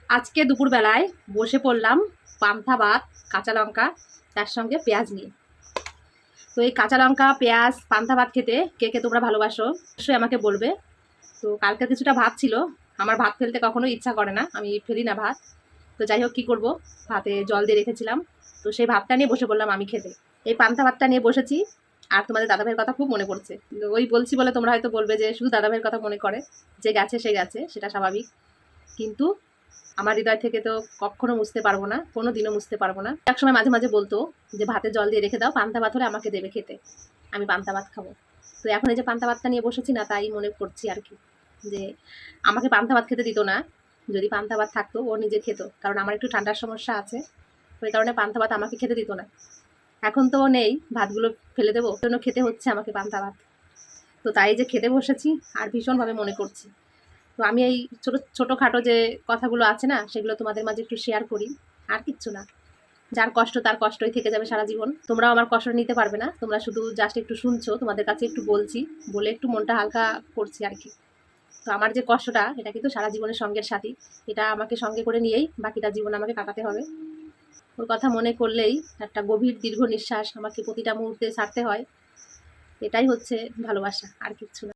আজকে দুপুরবেলায় বসে পড়লাম পান্তা ভাত, কাঁচা লঙ্কা, তার সঙ্গে পেঁয়াজ নিয়ে। তো এই কাঁচা লঙ্কা পেঁয়াজ পান্তা ভাত খেতে কে কে তোমরা ভালোবাসো অবশ্যই আমাকে বলবে। তো কালকে কিছুটা ভাত ছিল, আমার ভাত ফেলতে কখনো ইচ্ছা করে না, আমি ফেলি না ভাত। তো যাই হোক, কী করবো, ভাতে জল দিয়ে রেখেছিলাম, তো সেই ভাতটা নিয়ে বসে পড়লাম আমি খেতে। এই পান্তা ভাতটা নিয়ে বসেছি, আর তোমাদের দাদাভাইয়ের কথা খুব মনে পড়ছে। ওই বলছি বলে তোমরা হয়তো বলবে যে শুধু দাদাভাইয়ের কথা মনে করে, যে গেছে সে গেছে, সেটা স্বাভাবিক। কিন্তু আমার হৃদয় থেকে তো কখনো মুছতে পারবো না, কোনো দিনও মুছতে পারবো না। একসময় মাঝে মাঝে বলতো যে ভাতে জল দিয়ে রেখে দাও, পান্তা ভাত হলে আমাকে দেবে খেতে, আমি পান্তা ভাত খাবো। তো এখন এই যে পান্তা ভাতটা নিয়ে বসেছি না, তাই মনে করছি আর কি, যে আমাকে পান্তা ভাত খেতে দিত না। যদি পান্তা ভাত থাকতো ও নিজে খেত, কারণ আমার একটু ঠান্ডার সমস্যা আছে, ওই কারণে পান্তা ভাত আমাকে খেতে দিত না। এখন তো ও নেই, ভাতগুলো ফেলে দেবো, জন্য খেতে হচ্ছে আমাকে পান্তা ভাত। তো তাই যে খেতে বসেছি আর ভীষণভাবে মনে করছি। তো আমি এই ছোটোখাটো যে কথাগুলো আছে না, সেগুলো তোমাদের মাঝে একটু শেয়ার করি, আর কিচ্ছু না। যার কষ্ট তার কষ্টই থেকে যাবে সারা জীবন। তোমরাও আমার কষ্ট নিতে পারবে না, তোমরা শুধু জাস্ট একটু শুনছো, তোমাদের কাছে একটু বলছি বলে একটু মনটা হালকা করছি আর কি। তো আমার যে কষ্টটা, এটা কিন্তু সারা জীবনের সঙ্গের সাথী, এটা আমাকে সঙ্গে করে নিয়েই বাকিটা জীবন আমাকে কাটাতে হবে। ওর কথা মনে করলেই একটা গভীর দীর্ঘ নিঃশ্বাস আমাকে প্রতিটা মুহূর্তে ছাড়তে হয়। এটাই হচ্ছে ভালোবাসা, আর কিচ্ছু না।